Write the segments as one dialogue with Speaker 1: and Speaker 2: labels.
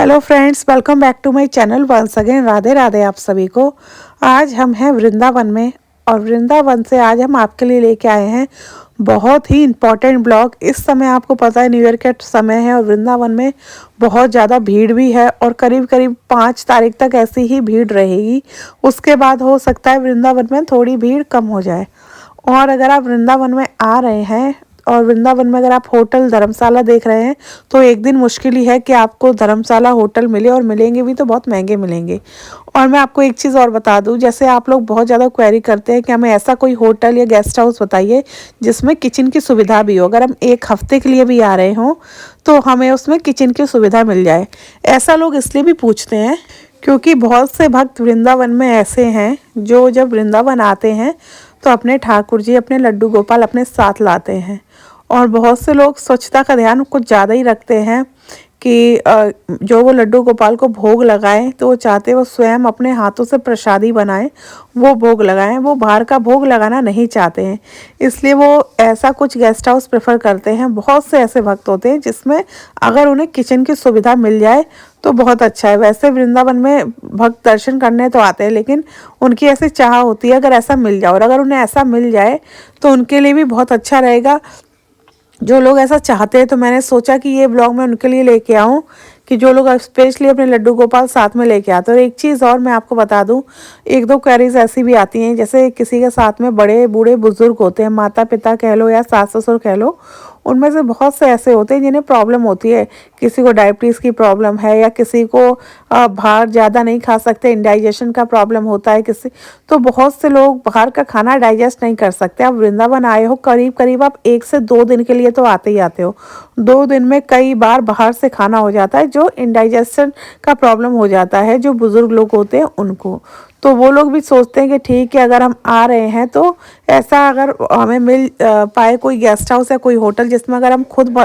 Speaker 1: Hello friends, welcome back to my channel once again. Radhe Radhe आप सभी को। आज हम हैं वृंदावन में और वृंदावन से आज हम आपके लिए लेके आए हैं बहुत ही इम्पॉर्टेंट ब्लॉग। इस समय आपको पता है न्यू ईयर का समय है और वृंदावन में बहुत ज़्यादा भीड़ भी है और करीब करीब 5 तारीख तक ऐसी ही भीड़ रहेगी। उसके बाद हो सकता है वृंदावन में थोड़ी भीड़ कम हो जाए। और अगर आप वृंदावन में आ रहे हैं और वृंदावन में अगर आप होटल धर्मशाला देख रहे हैं तो एक दिन मुश्किल ही है कि आपको धर्मशाला होटल मिले, और मिलेंगे भी तो बहुत महंगे मिलेंगे। और मैं आपको एक चीज़ और बता दूं, जैसे आप लोग बहुत ज़्यादा क्वेरी करते हैं कि हमें ऐसा कोई होटल या गेस्ट हाउस बताइए जिसमें किचन की सुविधा भी हो। अगर हम एक हफ्ते के लिए भी आ रहे हों तो हमें उसमें किचन की सुविधा मिल जाए। ऐसा लोग इसलिए भी पूछते हैं क्योंकि बहुत से भक्त वृंदावन में ऐसे हैं जो जब वृंदावन आते हैं तो अपने ठाकुर जी, अपने लड्डू गोपाल अपने साथ लाते हैं। और बहुत से लोग स्वच्छता का ध्यान कुछ ज़्यादा ही रखते हैं कि जो वो लड्डू गोपाल को भोग लगाएं तो वो चाहते वो स्वयं अपने हाथों से प्रसादी बनाएं, वो भोग लगाएं। वो बाहर का भोग लगाना नहीं चाहते हैं, इसलिए वो ऐसा कुछ गेस्ट हाउस प्रेफर करते हैं। बहुत से ऐसे भक्त होते हैं जिसमें अगर उन्हें किचन की सुविधा मिल जाए तो बहुत अच्छा है। वैसे वृंदावन में भक्त दर्शन करने तो आते हैं, लेकिन उनकी ऐसी चाह होती है अगर ऐसा मिल जाए, और अगर उन्हें ऐसा मिल जाए तो उनके लिए भी बहुत अच्छा रहेगा। जो लोग ऐसा चाहते हैं तो मैंने सोचा कि ये ब्लॉग मैं उनके लिए लेके आऊँ कि जो लोग स्पेशली अपने लड्डू गोपाल साथ में लेके आते हैं। और एक चीज़ और मैं आपको बता दूं, एक दो क्वेरीज ऐसी भी आती हैं, जैसे किसी के साथ में बड़े बूढ़े बुजुर्ग होते हैं, माता पिता कह लो या सास ससुर कह लो, उनमें से बहुत से ऐसे होते हैं जिन्हें प्रॉब्लम होती है। किसी को डायबिटीज़ की प्रॉब्लम है, या किसी को बाहर ज़्यादा नहीं खा सकते, इंडाइजेशन का प्रॉब्लम होता है किसी। तो बहुत से लोग बाहर का खाना डाइजेस्ट नहीं कर सकते। आप वृंदावन आए हो, करीब करीब आप 1 से 2 दिन के लिए तो आते ही आते हो। 2 दिन में कई बार बाहर से खाना हो जाता है, जो इंडाइजेशन का प्रॉब्लम हो जाता है, जो बुज़ुर्ग लोग होते हैं उनको। तो वो लोग भी सोचते हैं कि ठीक है, अगर हम आ रहे हैं तो ऐसा अगर हमें मिल पाए कोई गेस्ट हाउस या कोई होटल जिसमें अगर हम खुद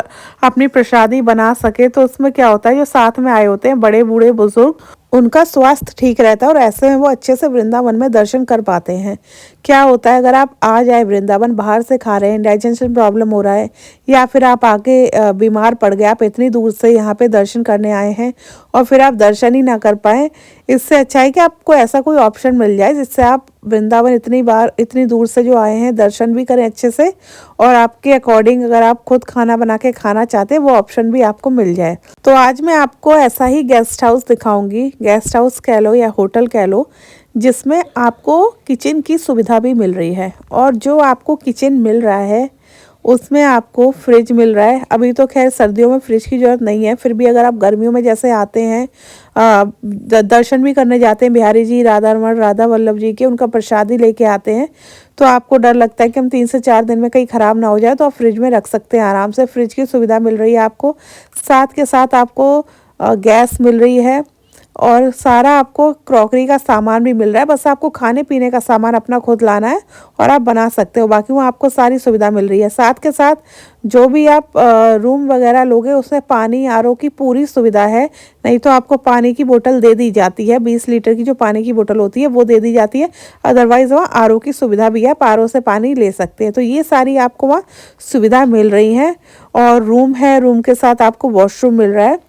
Speaker 1: अपनी प्रसादी बना सके, तो उसमें क्या होता है जो साथ में आए होते हैं बड़े बूढ़े बुजुर्ग, उनका स्वास्थ्य ठीक रहता है और ऐसे में वो अच्छे से वृंदावन में दर्शन कर पाते हैं। क्या होता है, अगर आप आ जाए वृंदावन, बाहर से खा रहे हैं, डाइजेशन प्रॉब्लम हो रहा है, या फिर आप आके बीमार पड़ गए, आप इतनी दूर से यहाँ पे दर्शन करने आए हैं और फिर आप दर्शन ही ना कर पाए, इससे अच्छा है कि आपको ऐसा कोई ऑप्शन मिल जाए जिससे आप वृंदावन इतनी बार इतनी दूर से जो आए हैं दर्शन भी करें अच्छे से, और आपके अकॉर्डिंग अगर आप खुद खाना बना के खाना चाहते हैं वो ऑप्शन भी आपको मिल जाए। तो आज मैं आपको ऐसा ही गेस्ट हाउस दिखाऊंगी, गेस्ट हाउस कह लो या होटल कह लो, जिसमें आपको किचन की सुविधा भी मिल रही है। और जो आपको किचन मिल रहा है उसमें आपको फ्रिज मिल रहा है। अभी तो खैर सर्दियों में फ्रिज की ज़रूरत नहीं है, फिर भी अगर आप गर्मियों में जैसे आते हैं दर्शन भी करने जाते हैं बिहारी जी, राधा रमण, राधा वल्लभ जी के, उनका प्रसादी लेके आते हैं, तो आपको डर लगता है कि हम 3 से 4 दिन में कहीं ख़राब ना हो जाए, तो आप फ्रिज में रख सकते हैं आराम से। फ्रिज की सुविधा मिल रही है आपको, साथ के साथ आपको गैस मिल रही है और सारा आपको क्रॉकरी का सामान भी मिल रहा है। बस आपको खाने पीने का सामान अपना खुद लाना है और आप बना सकते हो, बाकी वो आपको सारी सुविधा मिल रही है। साथ के साथ जो भी आप रूम वगैरह लोगे उसमें पानी आरओ की पूरी सुविधा है। नहीं तो आपको पानी की बोतल दे दी जाती है, 20 लीटर की जो पानी की बोतल होती है वो दे दी जाती है। अदरवाइज़ वहाँ आरओ की सुविधा भी है, आप आरओ से पानी ले सकते हैं। तो ये सारी आपको वहाँ सुविधा मिल रही है। और रूम है, रूम के साथ आपको वॉशरूम मिल रहा है,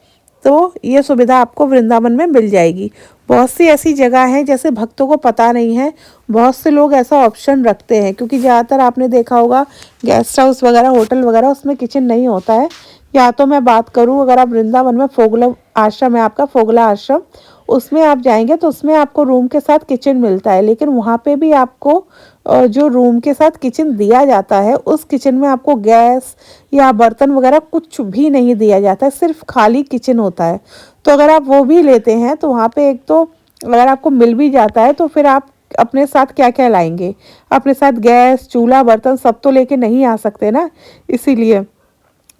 Speaker 1: तो ये सुविधा आपको वृंदावन में मिल जाएगी। बहुत सी ऐसी जगह हैं जैसे भक्तों को पता नहीं है, बहुत से लोग ऐसा ऑप्शन रखते हैं, क्योंकि ज़्यादातर आपने देखा होगा गेस्ट हाउस वगैरह, होटल वगैरह, उसमें किचन नहीं होता है। या तो मैं बात करूं, अगर आप वृंदावन में फोगला आश्रम है आपका, फोगला आश्रम, उसमें आप जाएंगे तो उसमें आपको रूम के साथ किचन मिलता है, लेकिन वहाँ पे भी आपको जो रूम के साथ किचन दिया जाता है उस किचन में आपको गैस या बर्तन वगैरह कुछ भी नहीं दिया जाता है, सिर्फ खाली किचन होता है। तो अगर आप वो भी लेते हैं तो वहाँ पे एक तो अगर आपको मिल भी जाता है तो फिर आप अपने साथ क्या क्या लाएंगे, अपने साथ गैस, चूल्हा, बर्तन सब तो लेके नहीं आ सकते ना, इसीलिए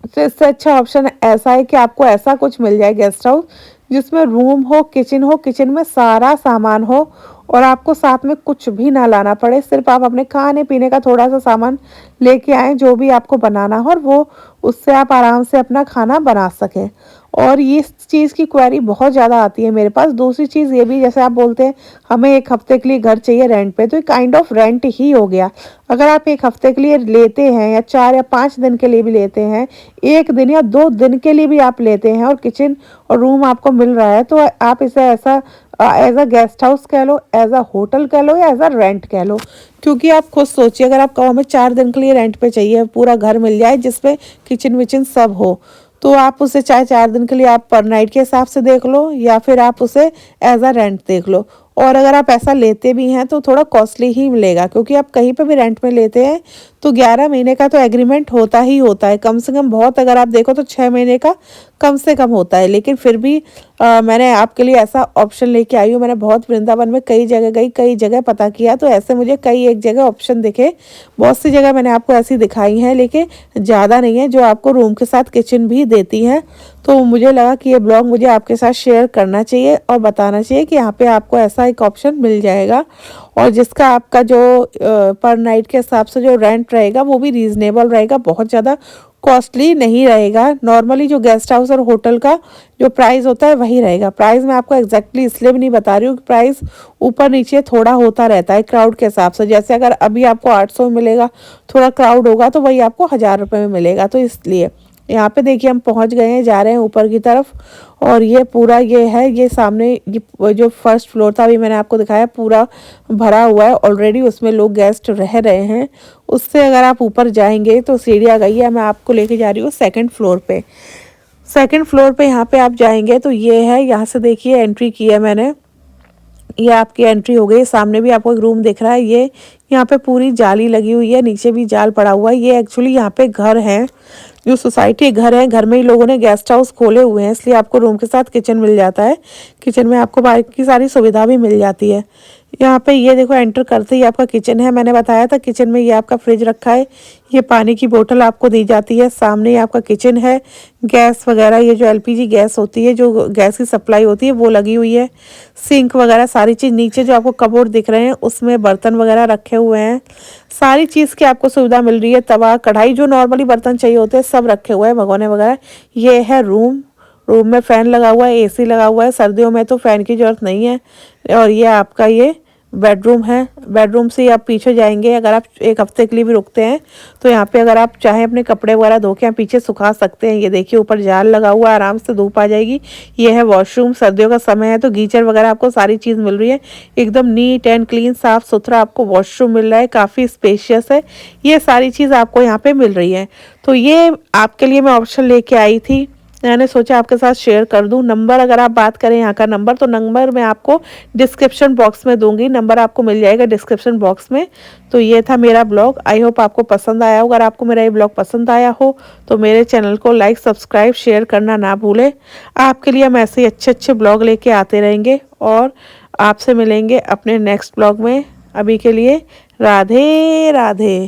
Speaker 1: तो इससे अच्छा ऑप्शन ऐसा है कि आपको ऐसा कुछ मिल जाए गेस्ट हाउस जिसमें रूम हो, किचन में सारा सामान हो और आपको साथ में कुछ भी ना लाना पड़े, सिर्फ आप अपने खाने पीने का थोड़ा सा सामान लेके आएँ जो भी आपको बनाना हो, और वो उससे आप आराम से अपना खाना बना सकें। और ये इस चीज़ की क्वेरी बहुत ज़्यादा आती है मेरे पास। दूसरी चीज़ ये भी, जैसे आप बोलते हैं हमें 1 हफ्ते के लिए घर चाहिए रेंट पे, तो ये काइंड ऑफ रेंट ही हो गया। अगर आप 1 हफ्ते के लिए लेते हैं या 4 या 5 दिन के लिए भी लेते हैं, 1 दिन या 2 दिन के लिए भी आप लेते हैं और किचन और रूम आपको मिल रहा है, तो आप इसे ऐसा एज़ अ गेस्ट हाउस कह लो, एज़ अ होटल कह लो या एज़ अ रेंट कह लो। क्योंकि आप खुद सोचिए, अगर आप कहो हमें 4 दिन के लिए रेंट पे चाहिए, पूरा घर मिल जाए जिसमें किचन विचन सब हो, तो आप उसे चाहे 4 दिन के लिए आप पर नाइट के हिसाब से देख लो या फिर आप उसे एज़ अ रेंट देख लो। और अगर आप ऐसा लेते भी हैं तो थोड़ा कॉस्टली ही मिलेगा, क्योंकि आप कहीं पे भी रेंट में लेते हैं तो 11 महीने का तो एग्रीमेंट होता ही होता है, कम से कम। बहुत अगर आप देखो तो 6 महीने का कम से कम होता है। लेकिन फिर भी मैंने आपके लिए ऐसा ऑप्शन लेके आई हूँ। मैंने बहुत वृंदावन में कई जगह गई, कई जगह पता किया, तो ऐसे मुझे कई एक जगह ऑप्शन दिखे। बहुत सी जगह मैंने आपको ऐसी दिखाई हैं, लेकिन ज़्यादा नहीं है, जो आपको रूम के साथ किचन भी देती हैं। तो मुझे लगा कि ये ब्लॉग मुझे आपके साथ शेयर करना चाहिए और बताना चाहिए कि यहाँ पे आपको ऐसा एक ऑप्शन मिल जाएगा, और जिसका आपका जो पर नाइट के हिसाब से जो रेंट रहेगा वो भी रीज़नेबल रहेगा, बहुत ज़्यादा कॉस्टली नहीं रहेगा। नॉर्मली जो गेस्ट हाउस और होटल का जो प्राइस होता है वही रहेगा। प्राइस मैं आपको एग्जैक्टली इसलिए भी नहीं बता रही हूँ कि प्राइस ऊपर नीचे थोड़ा होता रहता है क्राउड के हिसाब से। जैसे अगर अभी आपको 800 में मिलेगा, थोड़ा क्राउड होगा तो वही आपको 1000 रुपये में मिलेगा। तो इसलिए यहाँ पे देखिए हम पहुँच गए हैं, जा रहे हैं ऊपर की तरफ। और ये पूरा ये है, ये सामने ये जो फर्स्ट फ्लोर था अभी मैंने आपको दिखाया, पूरा भरा हुआ है ऑलरेडी, उसमें लोग गेस्ट रह रहे हैं। उससे अगर आप ऊपर जाएंगे तो सीढ़ियाँ गई है, मैं आपको लेके जा रही हूँ सेकंड फ्लोर पे। सेकंड फ्लोर पे यहाँ पे आप जाएंगे तो ये है, यहाँ से देखिए एंट्री की है मैंने, ये आपकी एंट्री हो गई। सामने भी आपको एक रूम दिख रहा है, ये यहाँ पे पूरी जाली लगी हुई है, नीचे भी जाल पड़ा हुआ है। ये एक्चुअली यहाँ पे घर है, जो सोसाइटी घर है, घर में ही लोगों ने गेस्ट हाउस खोले हुए हैं, इसलिए आपको रूम के साथ किचन मिल जाता है। किचन में आपको बाकी सारी सुविधा भी मिल जाती है। यहाँ पे ये देखो, एंटर करते ही आपका किचन है। मैंने बताया था किचन में ये आपका फ्रिज रखा है, ये पानी की बोतल आपको दी जाती है। सामने ही आपका किचन है, गैस वगैरह, ये जो एलपीजी गैस होती है, जो गैस की सप्लाई होती है वो लगी हुई है। सिंक वगैरह सारी चीज़, नीचे जो आपको कबोर्ड दिख रहे हैं उसमें बर्तन वगैरह रखे हुए हैं। सारी चीज़ की आपको सुविधा मिल रही है। तवा कढ़ाई, जो नॉर्मली बर्तन चाहिए होते हैं सब रखे हुए हैं, भगोने वगैरह। ये है रूम, रूम में फ़ैन लगा हुआ है, एसी लगा हुआ है। सर्दियों में तो फ़ैन की ज़रूरत नहीं है। और ये आपका ये बेडरूम है। बेडरूम से आप पीछे जाएंगे, अगर आप 1 हफ्ते के लिए भी रुकते हैं तो यहाँ पे अगर आप चाहें अपने कपड़े वगैरह धो के आप पीछे सुखा सकते हैं। ये देखिए ऊपर जाल लगा हुआ है, आराम से धूप आ जाएगी। ये है वॉशरूम, सर्दियों का समय है तो गीजर वगैरह आपको सारी चीज़ मिल रही है। एकदम नीट एंड क्लीन, साफ़ सुथरा आपको वॉशरूम मिल रहा है, काफ़ी स्पेशियस है। ये सारी चीज़ आपको यहाँ पर मिल रही है। तो ये आपके लिए मैं ऑप्शन लेके आई थी, मैंने सोचा आपके साथ शेयर कर दूं। नंबर अगर आप बात करें यहाँ का नंबर, तो नंबर मैं आपको डिस्क्रिप्शन बॉक्स में दूंगी, नंबर आपको मिल जाएगा डिस्क्रिप्शन बॉक्स में। तो ये था मेरा ब्लॉग, आई होप आपको पसंद आया हो। अगर आपको मेरा ये ब्लॉग पसंद आया हो तो मेरे चैनल को लाइक, सब्सक्राइब, शेयर करना ना भूलें। आपके लिए हम ऐसे ही अच्छे अच्छे ब्लॉग लेके आते रहेंगे और आपसे मिलेंगे अपने नेक्स्ट ब्लॉग में। अभी के लिए राधे राधे।